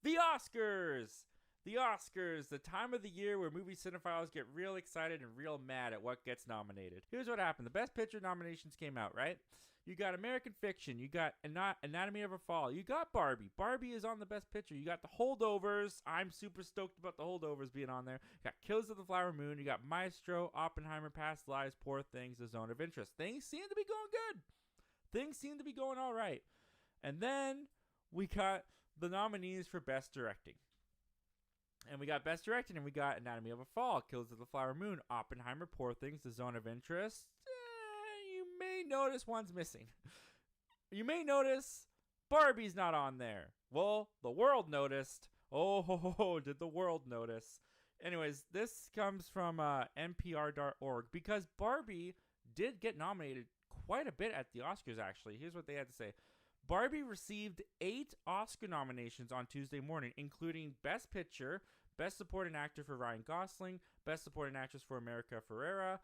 The Oscars! The Oscars, the time of the year where movie cinephiles get real excited and real mad at what gets nominated. Here's what happened. The Best Picture nominations came out, right? You got American Fiction. You got Anatomy of a Fall. You got Barbie. Barbie is on the Best Picture. You got The Holdovers. I'm super stoked about The Holdovers being on there. You got Killers of the Flower Moon. You got Maestro, Oppenheimer, Past Lives, Poor Things, The Zone of Interest. Things seem to be going good. Things seem to be going all right. And then we got the nominees for Best Directing. And we got Best Directing, and we got Anatomy of a Fall, Killers of the Flower Moon, Oppenheimer, Poor Things, The Zone of Interest. You may notice one's missing. You may notice Barbie's not on there. Well, the world noticed. Oh, did the world notice? Anyways, this comes from NPR.org because Barbie did get nominated quite a bit at the Oscars, actually. Here's what they had to say. Barbie received 8 Oscar nominations on Tuesday morning, including Best Picture, Best Supporting Actor for Ryan Gosling, Best Supporting Actress for America Ferrera.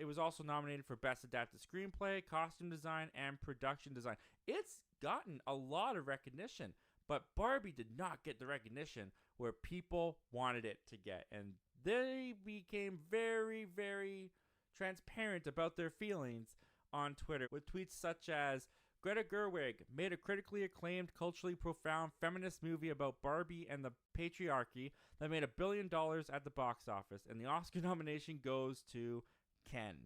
It was also nominated for Best Adapted Screenplay, Costume Design, and Production Design. It's gotten a lot of recognition, but Barbie did not get the recognition where people wanted it to get. And they became very, very transparent about their feelings on Twitter with tweets such as, Greta Gerwig made a critically acclaimed, culturally profound feminist movie about Barbie and the patriarchy that made $1 billion at the box office, and the Oscar nomination goes to Ken.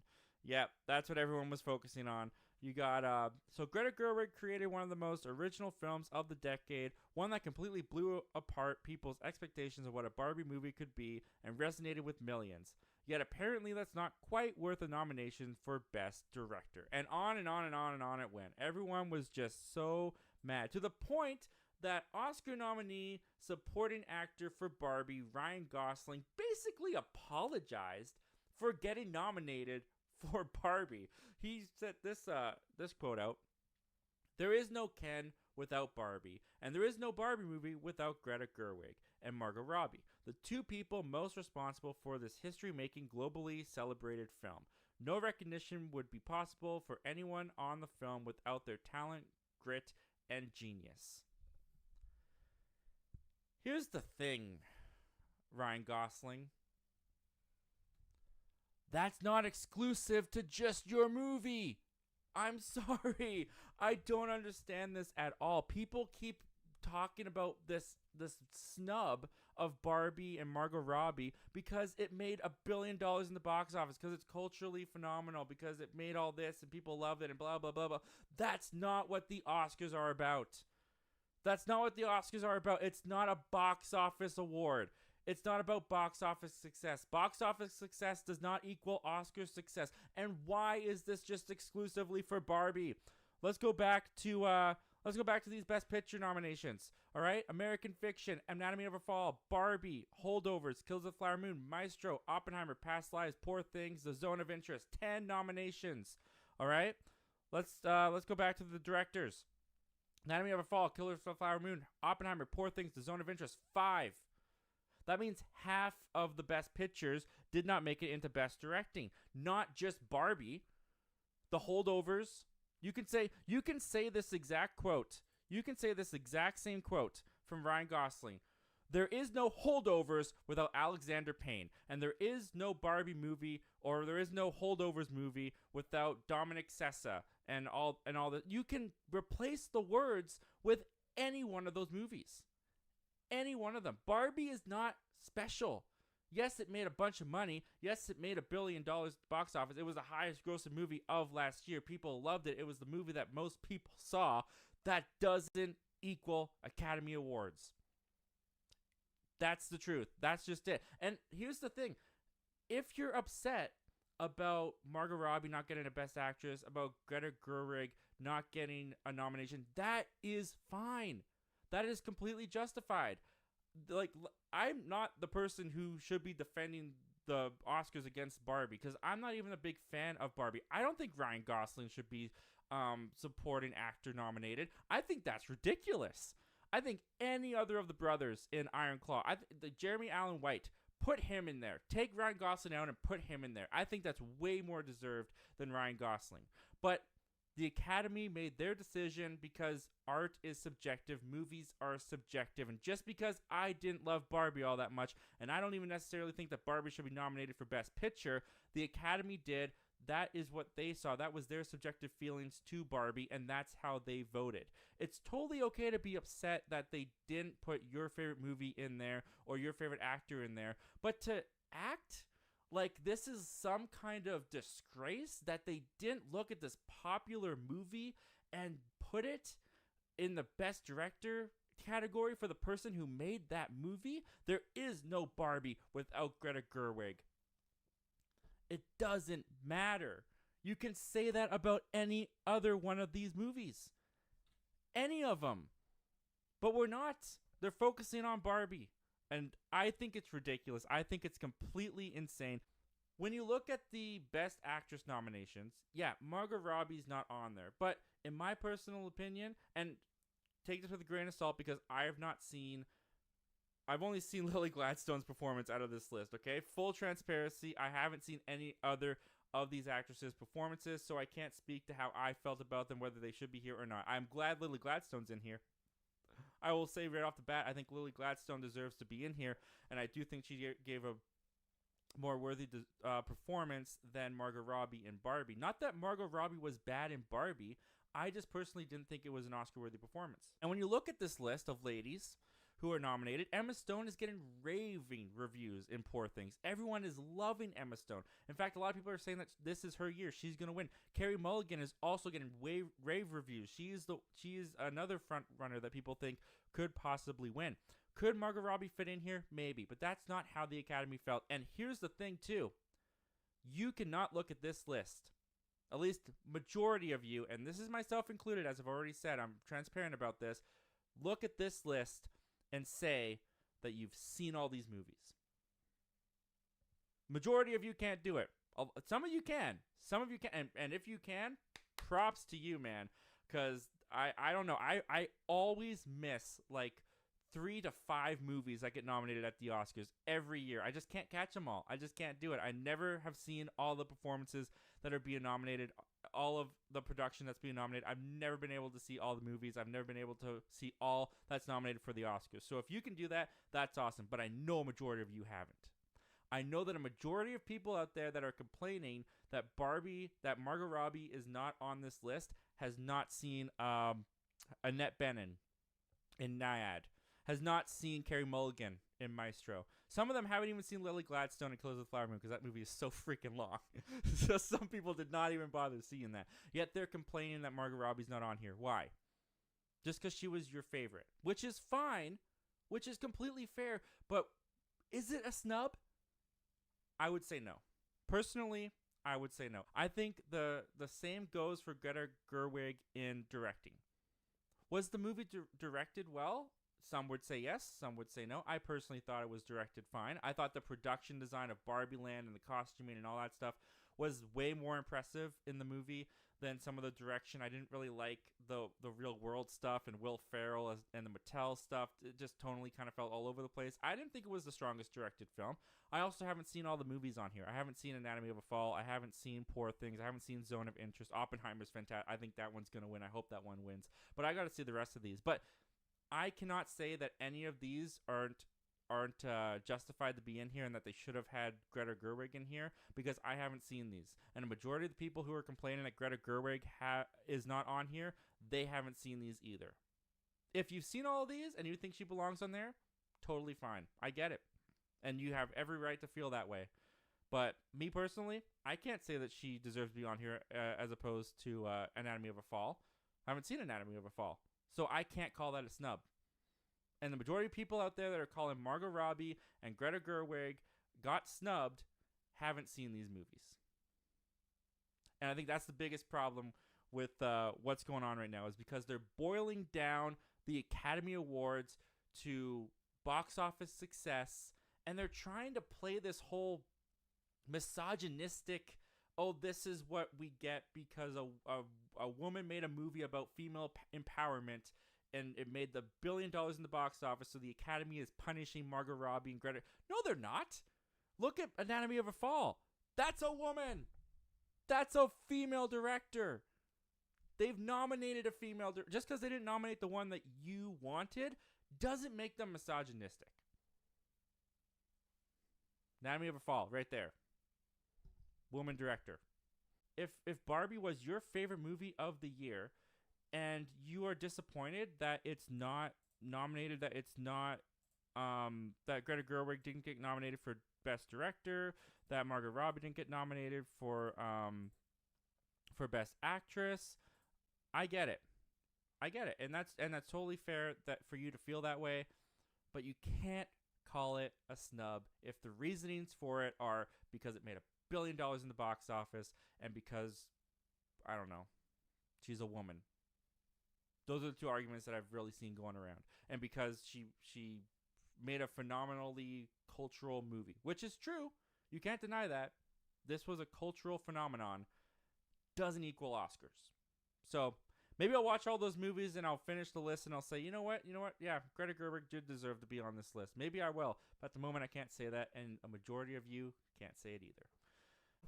Yep, that's what everyone was focusing on. You got, so Greta Gerwig created one of the most original films of the decade, one that completely blew apart people's expectations of what a Barbie movie could be and resonated with millions. Yet apparently that's not quite worth a nomination for Best Director. And on and on and on and on it went. Everyone was just so mad, to the point that Oscar nominee supporting actor for Barbie, Ryan Gosling, basically apologized for getting nominated for Barbie. He said this quote out, "There is no Ken without Barbie, and there is no Barbie movie without Greta Gerwig and Margot Robbie, the two people most responsible for this history-making, globally celebrated film. No recognition would be possible for anyone on the film without their talent, grit, and genius." Here's the thing, Ryan Gosling. That's not exclusive to just your movie. I'm sorry. I don't understand this at all. People keep talking about this snub of Barbie and Margot Robbie because it made $1 billion in the box office, because it's culturally phenomenal, because it made all this and people loved it and blah, blah, blah, blah. That's not what the Oscars are about. That's not what the Oscars are about. It's not a box office award. It's not about box office success. Box office success does not equal Oscar success. And why is this just exclusively for Barbie? Let's go back to these Best Picture nominations. All right, American Fiction, Anatomy of a Fall, Barbie, Holdovers, Killers of the Flower Moon, Maestro, Oppenheimer, Past Lives, Poor Things, The Zone of Interest. 10 nominations. All right, let's go back to the directors. Anatomy of a Fall, Killers of the Flower Moon, Oppenheimer, Poor Things, The Zone of Interest. 5. That means half of the Best Pictures did not make it into Best Directing. Not just Barbie. The Holdovers. You can say this exact quote. You can say this exact same quote from Ryan Gosling. There is no Holdovers without Alexander Payne. And there is no Barbie movie, or there is no Holdovers movie without Dominic Sessa and all that. You can replace the words with any one of those movies. Any one of them. Barbie is not special. Yes, it made a bunch of money. Yes, it made $1 billion at the box office. It was the highest grossing movie of last year. People loved it. It was the movie that most people saw. That doesn't equal Academy Awards. That's the truth. That's just it. And here's the thing. If you're upset about Margot Robbie not getting a Best Actress, about Greta Gerwig not getting a nomination, that is fine. That is completely justified. Like, I'm not the person who should be defending the Oscars against Barbie, because I'm not even a big fan of Barbie. I don't think Ryan Gosling should be supporting actor nominated. I think that's ridiculous. I think any other of the brothers in Iron Claw, Jeremy Allen White, put him in there. Take Ryan Gosling out and put him in there. I think that's way more deserved than Ryan Gosling. But The Academy made their decision because art is subjective, movies are subjective, and just because I didn't love Barbie all that much, and I don't even necessarily think that Barbie should be nominated for Best Picture, the Academy did. That is what they saw. That was their subjective feelings to Barbie, and that's how they voted. It's totally okay to be upset that they didn't put your favorite movie in there or your favorite actor in there, but to act like this is some kind of disgrace that they didn't look at this popular movie and put it in the Best Director category for the person who made that movie. There is no Barbie without Greta Gerwig. It doesn't matter. You can say that about any other one of these movies. Any of them. But we're not. They're focusing on Barbie. And I think it's ridiculous. I think it's completely insane. When you look at the Best Actress nominations, yeah, Margot Robbie's not on there. But in my personal opinion, and take this with a grain of salt because I've only seen Lily Gladstone's performance out of this list, okay? Full transparency, I haven't seen any other of these actresses' performances, so I can't speak to how I felt about them, whether they should be here or not. I'm glad Lily Gladstone's in here. I will say right off the bat, I think Lily Gladstone deserves to be in here, and I do think she gave a more worthy performance than Margot Robbie in Barbie. Not that Margot Robbie was bad in Barbie, I just personally didn't think it was an Oscar-worthy performance. And when you look at this list of ladies who are nominated, Emma Stone is getting raving reviews in Poor Things. Everyone is loving Emma Stone. In fact, a lot of people are saying that this is her year. She's going to win. Carey Mulligan is also getting rave reviews. She is another front runner that people think could possibly win. Could Margot Robbie fit in here? Maybe, but that's not how the Academy felt. And here's the thing, too. You cannot look at this list. At least majority of you, and this is myself included, as I've already said, I'm transparent about this. Look at this list and say that you've seen all these movies. Majority of you can't do it. Some of you can. Some of you can. And if you can, props to you, man. Because I don't know. I always miss like 3 to 5 movies that get nominated at the Oscars every year. I just can't catch them all. I just can't do it. I never have seen all the performances that are being nominated, all of the production that's being nominated. I've never been able to see all the movies. I've never been able to see all that's nominated for the Oscars. So if you can do that, that's awesome. But I know a majority of you haven't. I know that a majority of people out there that are complaining that Margot Robbie is not on this list has not seen Annette Bening in Naiad, has not seen Carey Mulligan in Maestro. Some of them haven't even seen Lily Gladstone in Killers of the Flower Moon because that movie is so freaking long. So some people did not even bother seeing that. Yet they're complaining that Margot Robbie's not on here. Why? Just because she was your favorite, which is fine, which is completely fair. But is it a snub? I would say no. Personally, I would say no. I think the same goes for Greta Gerwig in directing. Was the movie directed well? Some would say yes, some would say no. I personally thought it was directed fine. I thought the production design of Barbie Land and the costuming and all that stuff was way more impressive in the movie than some of the direction. I didn't really like the real world stuff and Will Ferrell and the Mattel stuff. It just tonally kind of felt all over the place. I didn't think it was the strongest directed film. I also haven't seen all the movies on here. I haven't seen Anatomy of a Fall. I haven't seen Poor Things. I haven't seen Zone of Interest. Oppenheimer's fantastic. I think that one's going to win. I hope that one wins. But I got to see the rest of these. But I cannot say that any of these aren't justified to be in here and that they should have had Greta Gerwig in here because I haven't seen these. And a majority of the people who are complaining that Greta Gerwig is not on here, they haven't seen these either. If you've seen all of these and you think she belongs on there, totally fine. I get it. And you have every right to feel that way. But me personally, I can't say that she deserves to be on here as opposed to Anatomy of a Fall. I haven't seen Anatomy of a Fall. So I can't call that a snub. And the majority of people out there that are calling Margot Robbie and Greta Gerwig got snubbed haven't seen these movies. And I think that's the biggest problem with what's going on right now is because they're boiling down the Academy Awards to box office success, and they're trying to play this whole misogynistic, oh, this is what we get because a woman made a movie about female empowerment and it made the $1 billion in the box office, so the Academy is punishing Margot Robbie and Greta. No, they're not. Look at Anatomy of a Fall. That's a woman. That's a female director. They've nominated a female. Just because they didn't nominate the one that you wanted doesn't make them misogynistic. Anatomy of a Fall, right there. Woman director. If Barbie was your favorite movie of the year, and you are disappointed that it's not nominated, that it's not, that Greta Gerwig didn't get nominated for Best Director, that Margot Robbie didn't get nominated for Best Actress, I get it, and that's totally fair that for you to feel that way, but you can't call it a snub if the reasonings for it are because it made $1 billion in the box office and because, I don't know, she's a woman. Those are the two arguments that I've really seen going around. And because she made a phenomenally cultural movie, which is true. You can't deny that. This was a cultural phenomenon. Doesn't equal Oscars. So maybe I'll watch all those movies and I'll finish the list and I'll say, you know what? Yeah, Greta Gerwig did deserve to be on this list. Maybe I will. But at the moment, I can't say that. And a majority of you can't say it either.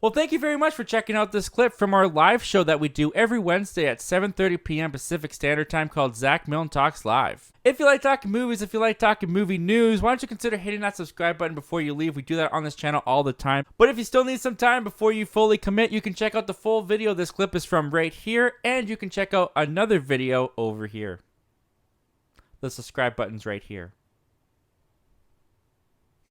Well, thank you very much for checking out this clip from our live show that we do every Wednesday at 7:30 p.m. Pacific Standard Time called Zach Milne Talks Live. If you like talking movies, if you like talking movie news, why don't you consider hitting that subscribe button before you leave? We do that on this channel all the time. But if you still need some time before you fully commit, you can check out the full video this clip is from right here, and you can check out another video over here. The subscribe button's right here.